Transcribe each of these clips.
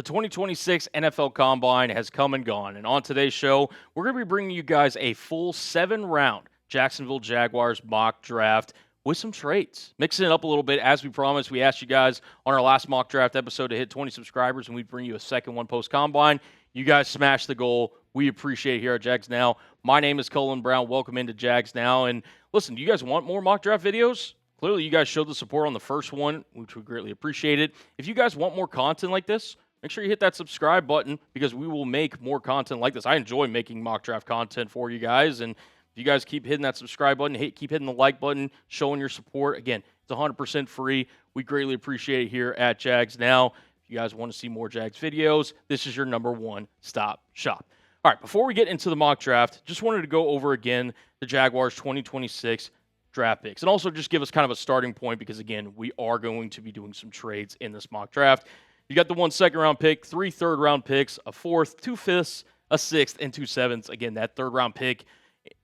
The 2026 NFL Combine has come and gone, and on today's show, we're going to be bringing you guys a full 7-round Jacksonville Jaguars mock draft with some trades. Mixing it up a little bit. As we promised, we asked you guys on our last mock draft episode to hit 20 subscribers, and we'd bring you a second one post-Combine. You guys smashed the goal. We appreciate it here at Jags Now. My name is Cullen Brown. Welcome into Jags Now. And listen, do you guys want more mock draft videos? Clearly, you guys showed the support on the first one, which we greatly appreciated. If you guys want more content like this, make sure you hit that subscribe button because we will make more content like this. I enjoy making mock draft content for you guys, and if you guys keep hitting that subscribe button, keep hitting the like button, showing your support. Again, it's 100% free. We greatly appreciate it here at Jags Now. If you guys want to see more Jags videos, this is your number one stop shop. All right, before we get into the mock draft, just wanted to go over again the Jaguars 2026 draft picks and also just give us kind of a starting point because, again, we are going to be doing some trades in this mock draft. You got the 1 second-round pick, 3 third-round picks, a fourth, 2 fifths, a sixth, and 2 sevenths. Again, that third-round pick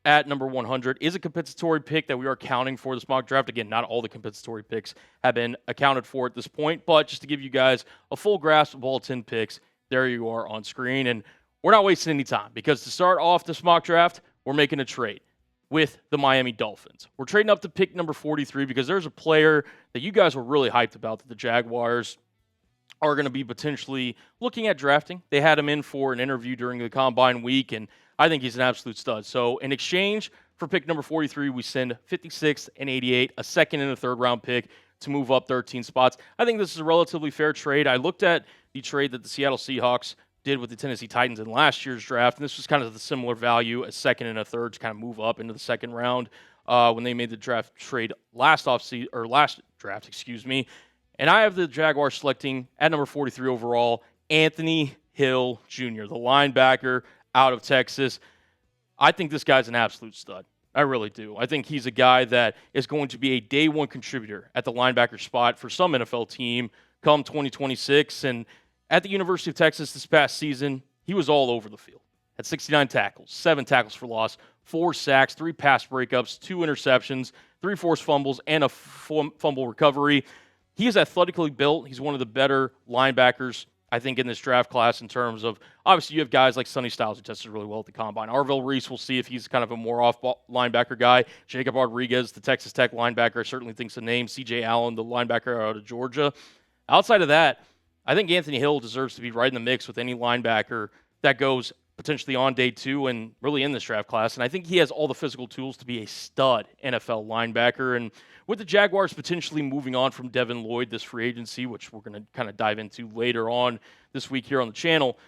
at number 100 is a compensatory pick that we are counting for this mock draft. Again, not all the compensatory picks have been accounted for at this point, but just to give you guys a full grasp of all 10 picks, there you are on screen. And we're not wasting any time because to start off this mock draft, we're making a trade with the Miami Dolphins. We're trading up to pick number 43 because there's a player that you guys were really hyped about that the Jaguars are going to be potentially looking at drafting. They had him in for an interview during the Combine week, and I think he's an absolute stud. So in exchange for pick number 43, we send 56 and 88, a second and a third-round pick to move up 13 spots. I think this is a relatively fair trade. I looked at the trade that the Seattle Seahawks did with the Tennessee Titans in last year's draft, and this was kind of the similar value, a second and a third to kind of move up into the second round when they made the draft trade last draft. And I have the Jaguars selecting at number 43 overall, Anthony Hill Jr., the linebacker out of Texas. I think this guy's an absolute stud. I really do. I think he's a guy that is going to be a day one contributor at the linebacker spot for some NFL team come 2026. And at the University of Texas this past season, he was all over the field. Had 69 tackles, 7 tackles for loss, 4 sacks, 3 pass breakups, 2 interceptions, 3 forced fumbles, and a fumble recovery. He is athletically built. He's one of the better linebackers, I think, in this draft class in terms of, obviously, you have guys like Sonny Styles who tested really well at the Combine. Arvell Reese, we'll see if he's kind of a more off-ball linebacker guy. Jacob Rodriguez, the Texas Tech linebacker, I certainly think's a name. C.J. Allen, the linebacker out of Georgia. Outside of that, I think Anthony Hill deserves to be right in the mix with any linebacker that goes potentially on day 2 and really in this draft class. And I think he has all the physical tools to be a stud NFL linebacker. And with the Jaguars potentially moving on from Devin Lloyd this free agency, which we're going to kind of dive into later on this week here on the channel,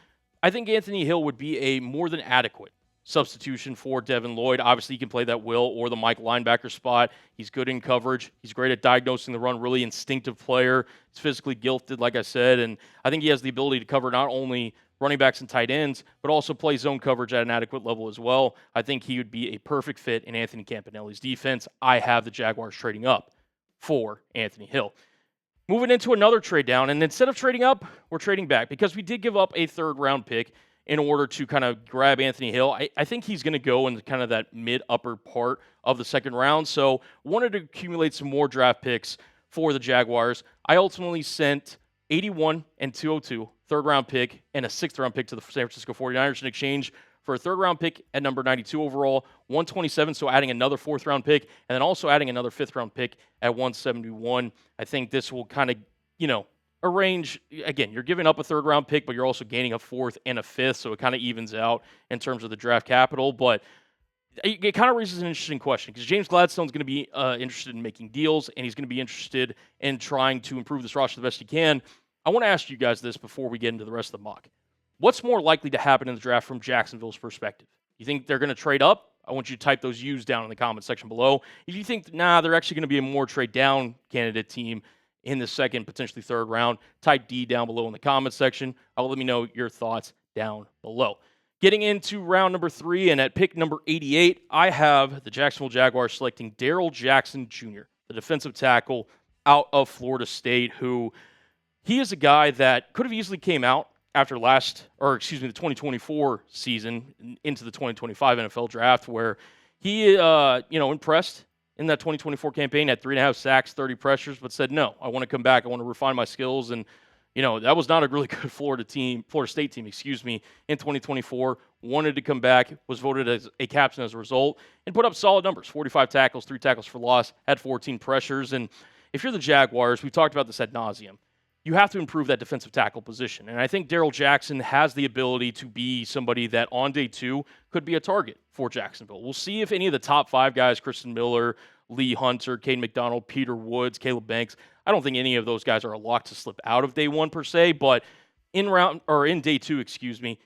I think Anthony Hill would be a more than adequate substitution for Devin Lloyd. Obviously, he can play that will or the Mike linebacker spot. He's good in coverage. He's great at diagnosing the run, really instinctive player. He's physically gifted, like I said, and I think he has the ability to cover not only running backs and tight ends, but also play zone coverage at an adequate level as well. I think he would be a perfect fit in Anthony Campanelli's defense. I have the Jaguars trading up for Anthony Hill. Moving into another trade down, and instead of trading up, we're trading back because we did give up a third-round pick in order to kind of grab Anthony Hill. I think he's going to go in kind of that mid-upper part of the second round, so wanted to accumulate some more draft picks for the Jaguars. I ultimately sent 81 and 202, third-round pick, and a sixth-round pick to the San Francisco 49ers in exchange for a third-round pick at number 92 overall, 127, so adding another fourth-round pick, and then also adding another fifth-round pick at 171. I think this will kind of, arrange, again, you're giving up a third-round pick, but you're also gaining a fourth and a fifth, so it kind of evens out in terms of the draft capital. But it kind of raises an interesting question because James Gladstone's going to be interested in making deals, and he's going to be interested in trying to improve this roster the best he can. I want to ask you guys this before we get into the rest of the mock. What's more likely to happen in the draft from Jacksonville's perspective? You think they're going to trade up? I want you to type those U's down in the comment section below. If you think, they're actually going to be a more trade-down candidate team in the second, potentially third round, type D down below in the comment section. Let me know your thoughts down below. Getting into round number 3, and at pick number 88, I have the Jacksonville Jaguars selecting Darrell Jackson Jr., the defensive tackle out of Florida State, who he is a guy that could have easily came out after the 2024 season into the 2025 NFL draft, where he, impressed in that 2024 campaign, had 3.5 sacks, 30 pressures, but said, no, I want to come back. I want to refine my skills and That was not a really good Florida State team, in 2024. Wanted to come back, was voted as a captain as a result, and put up solid numbers: 45 tackles, 3 tackles for loss, had 14 pressures. And if you're the Jaguars, we talked about this ad nauseum, you have to improve that defensive tackle position. And I think Darrell Jackson has the ability to be somebody that on day 2 could be a target for Jacksonville. We'll see if any of the top 5 guys, Kristen Miller, Lee Hunter, Caden McDonald, Peter Woods, Caleb Banks, I don't think any of those guys are a lock to slip out of day 1 per se, but in day 2,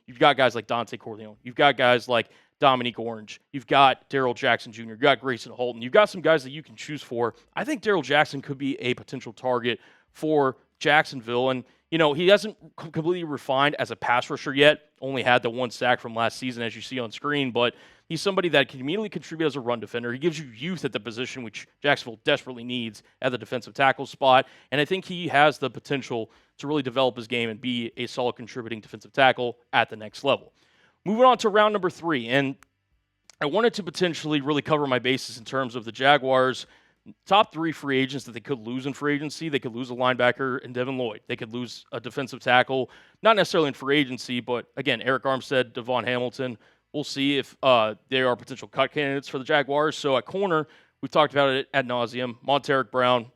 you've got guys like Dante Corleone. You've got guys like Dominique Orange. You've got Darrell Jackson Jr. You've got Grayson Holton. You've got some guys that you can choose for. I think Darrell Jackson could be a potential target for Jacksonville. And, he hasn't completely refined as a pass rusher yet. Only had the 1 sack from last season, as you see on screen. But he's somebody that can immediately contribute as a run defender. He gives you youth at the position, which Jacksonville desperately needs at the defensive tackle spot. And I think he has the potential to really develop his game and be a solid contributing defensive tackle at the next level. Moving on to round number 3. And I wanted to potentially really cover my bases in terms of the Jaguars' top 3 free agents that they could lose in free agency. They could lose a linebacker in Devin Lloyd. They could lose a defensive tackle, not necessarily in free agency, but again, Eric Armstead, Devon Hamilton. We'll see if they are potential cut candidates for the Jaguars. So at corner, we've talked about it ad nauseum. Monteric Brown,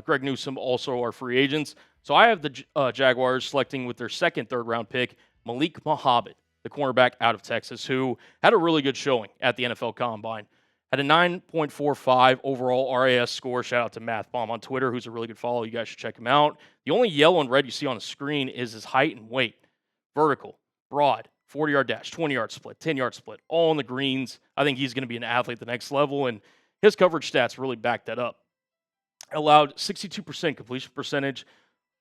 Greg Newsome also are free agents. So I have the Jaguars selecting with their second third-round pick, Malik Mohabit, the cornerback out of Texas, who had a really good showing at the NFL Combine. Had a 9.45 overall RAS score. Shout out to Math Bomb on Twitter, who's a really good follow. You guys should check him out. The only yellow and red you see on the screen is his height and weight. Vertical, broad, 40-yard dash, 20-yard split, 10-yard split, all in the greens. I think he's going to be an athlete at the next level, and his coverage stats really back that up. Allowed 62% completion percentage,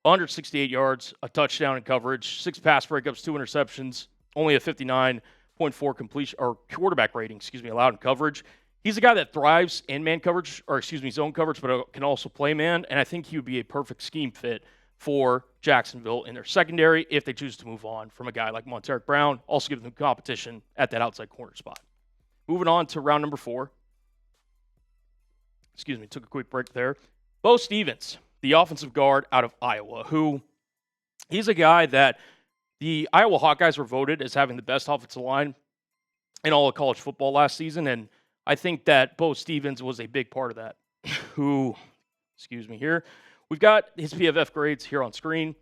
168 yards, a touchdown in coverage, 6 pass breakups, 2 interceptions, only a 59.4 completion or quarterback rating, allowed in coverage. He's a guy that thrives in man coverage, zone coverage, but can also play man, and I think he would be a perfect scheme fit for Jacksonville in their secondary if they choose to move on from a guy like Monteric Brown, also give them competition at that outside corner spot. Moving on to round number 4. Took a quick break there. Beau Stevens, the offensive guard out of Iowa, who he's a guy that the Iowa Hawkeyes were voted as having the best offensive line in all of college football last season, and I think that Beau Stevens was a big part of that. Here. We've got his PFF grades here on screen.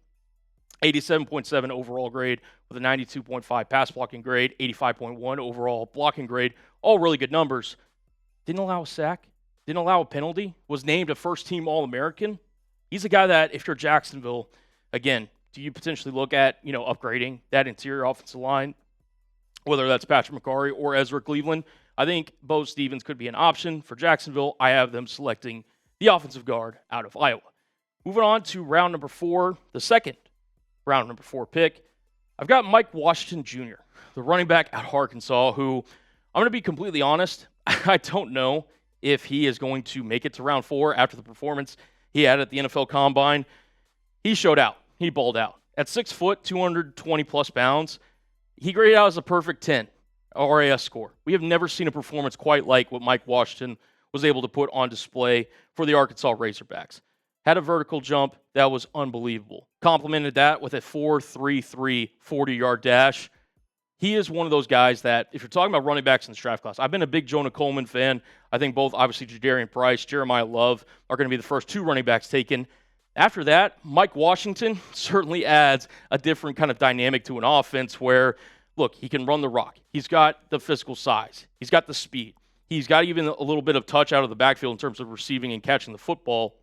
87.7 overall grade with a 92.5 pass blocking grade, 85.1 overall blocking grade. All really good numbers. Didn't allow a sack. Didn't allow a penalty. Was named a first-team All-American. He's a guy that, if you're Jacksonville, again, do you potentially look at, upgrading that interior offensive line, whether that's Patrick McCarry or Ezra Cleveland? I think Beau Stevens could be an option for Jacksonville. I have them selecting the offensive guard out of Iowa. Moving on to round number 4, the second round number 4 pick. I've got Mike Washington Jr., the running back out of Arkansas, who I'm going to be completely honest, I don't know if he is going to make it to round 4 after the performance he had at the NFL Combine. He showed out. He balled out. At 6 foot, 220 plus pounds, he graded out as a perfect 10 RAS score. We have never seen a performance quite like what Mike Washington was able to put on display for the Arkansas Razorbacks. Had a vertical jump that was unbelievable. Complemented that with a 4.33 40-yard dash. He is one of those guys that, if you're talking about running backs in this draft class, I've been a big Jonah Coleman fan. I think both, obviously, Jadarian Price, Jeremiah Love are going to be the first 2 running backs taken. After that, Mike Washington certainly adds a different kind of dynamic to an offense where, look, he can run the rock. He's got the physical size. He's got the speed. He's got even a little bit of touch out of the backfield in terms of receiving and catching the football.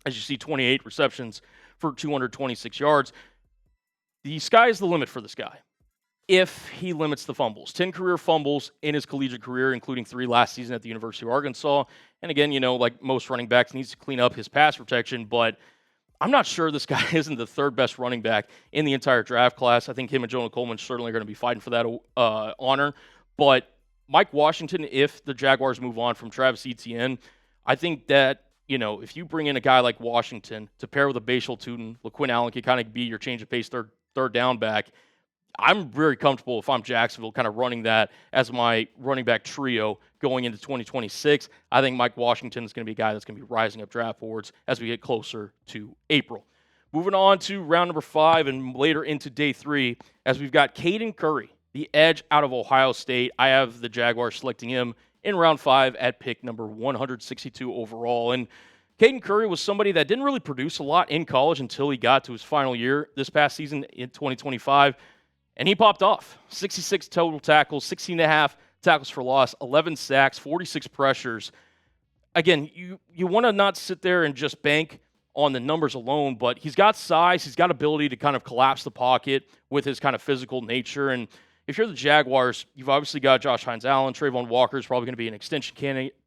As you see, 28 receptions for 226 yards. The sky is the limit for this guy if he limits the fumbles. 10 career fumbles in his collegiate career, including 3 last season at the University of Arkansas. And again, like most running backs, needs to clean up his pass protection, but I'm not sure this guy isn't the 3rd best running back in the entire draft class. I think him and Jonah Coleman certainly are going to be fighting for that honor. But Mike Washington, if the Jaguars move on from Travis Etienne, I think that, if you bring in a guy like Washington to pair with a Bashal Tootin, LaQuinn Allen can kind of be your change of pace third down back. I'm very comfortable if I'm Jacksonville kind of running that as my running back trio going into 2026. I think Mike Washington is going to be a guy that's going to be rising up draft boards as we get closer to April. Moving on to round number 5 and later into day 3, as we've got Caden Curry, the edge out of Ohio State. I have the Jaguars selecting him in round 5 at pick number 162 overall. And Caden Curry was somebody that didn't really produce a lot in college until he got to his final year this past season in 2025. And he popped off. 66 total tackles, 16.5 tackles for loss, 11 sacks, 46 pressures. Again, you want to not sit there and just bank on the numbers alone, but he's got size, he's got ability to kind of collapse the pocket with his kind of physical nature. And if you're the Jaguars, you've obviously got Josh Hines-Allen. Trayvon Walker is probably going to be an extension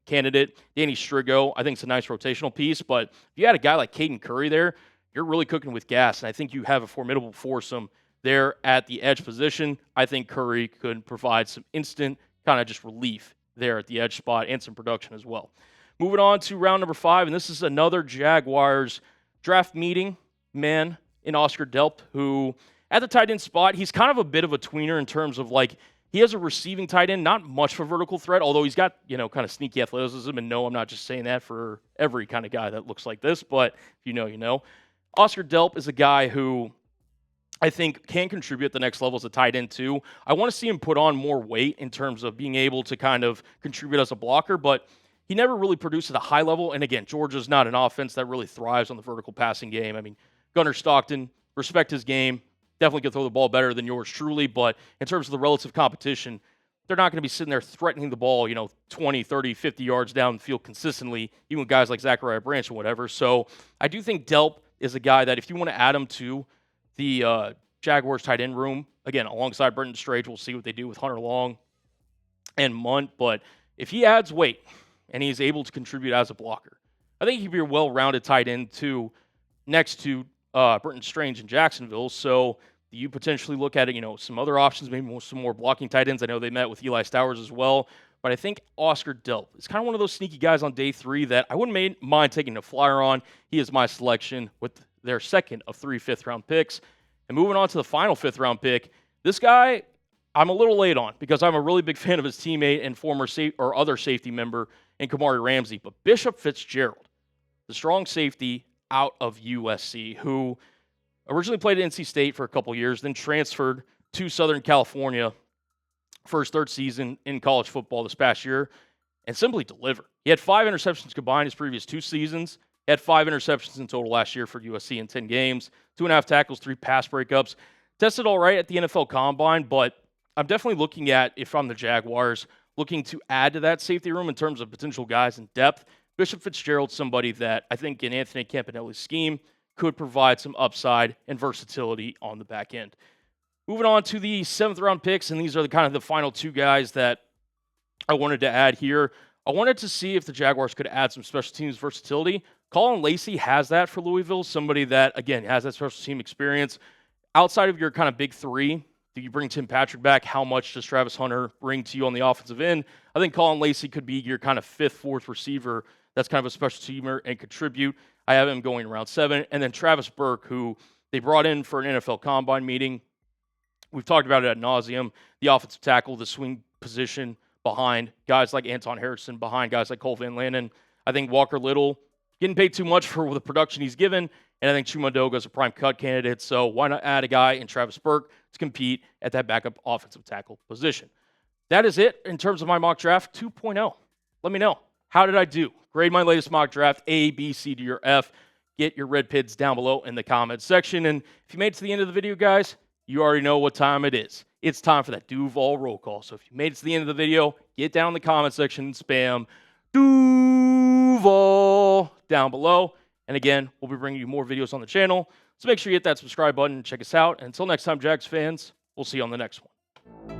candidate. Danny Strigo, I think it's a nice rotational piece, but if you had a guy like Caden Curry there, you're really cooking with gas, and I think you have a formidable foursome there at the edge position. I think Curry could provide some instant kind of just relief there at the edge spot and some production as well. Moving on to round number 5, and this is another Jaguars draft meeting man in Oscar Delp, who at the tight end spot, he's kind of a bit of a tweener in terms of like he has a receiving tight end, not much of a vertical threat, although he's got, kind of sneaky athleticism. And no, I'm not just saying that for every kind of guy that looks like this, but if you know, you know. Oscar Delp is a guy who I think can contribute at the next level as a tight end too. I want to see him put on more weight in terms of being able to kind of contribute as a blocker, but he never really produced at a high level. And again, Georgia's not an offense that really thrives on the vertical passing game. I mean, Gunnar Stockton, respect his game, definitely can throw the ball better than yours truly, but in terms of the relative competition, they're not going to be sitting there threatening the ball, 20, 30, 50 yards down the field consistently, even with guys like Zachariah Branch and whatever. So I do think Delp is a guy that if you want to add him to the Jaguars tight end room, again, alongside Brenton Strange, we'll see what they do with Hunter Long and Munt, but if he adds weight, and he's able to contribute as a blocker, I think he'd be a well-rounded tight end too, next to Brenton Strange in Jacksonville. So you potentially look at it, some other options, maybe some more blocking tight ends. I know they met with Eli Stowers as well, but I think Oscar Delp is kind of one of those sneaky guys on day 3 that I wouldn't mind taking a flyer on. He is my selection with their second of 3 fifth-round picks. And moving on to the final 5th-round pick, this guy I'm a little late on because I'm a really big fan of his teammate and former other safety member in Kamari Ramsey, but Bishop Fitzgerald, the strong safety out of USC, who originally played at NC State for a couple years, then transferred to Southern California for his 3rd season in college football this past year, and simply delivered. He had 5 interceptions combined his previous 2 seasons. He had 5 interceptions in total last year for USC in 10 games, 2.5 tackles, 3 pass breakups. Tested all right at the NFL Combine, but I'm definitely looking at, if I'm the Jaguars, looking to add to that safety room in terms of potential guys in depth. Bishop Fitzgerald's somebody that I think in Anthony Campanelli's scheme could provide some upside and versatility on the back end. Moving on to the 7th-round picks, and these are the final 2 guys that I wanted to add here. I wanted to see if the Jaguars could add some special teams versatility. Colin Lacey has that for Louisville, somebody that, again, has that special team experience. Outside of your kind of big 3, do you bring Tim Patrick back? How much does Travis Hunter bring to you on the offensive end? I think Colin Lacey could be your kind of 5th, 4th receiver that's kind of a special teamer and contribute. I have him going around 7. And then Travis Burke, who they brought in for an NFL Combine meeting. We've talked about it ad nauseum. The offensive tackle, the swing position behind guys like Anton Harrison, behind guys like Cole Van Lanen. I think Walker Little getting paid too much for the production he's given. And I think Chuma Doga is a prime cut candidate. So why not add a guy in Travis Burke to compete at that backup offensive tackle position? That is it in terms of my mock draft 2.0. Let me know. How did I do? Grade my latest mock draft, A, B, C, D, or F. Get your red pids down below in the comments section. And if you made it to the end of the video, guys, you already know what time it is. It's time for that Duval roll call. So if you made it to the end of the video, get down in the comment section and spam Duval down below. And again, we'll be bringing you more videos on the channel. So make sure you hit that subscribe button and check us out. And until next time, Jags fans, we'll see you on the next one.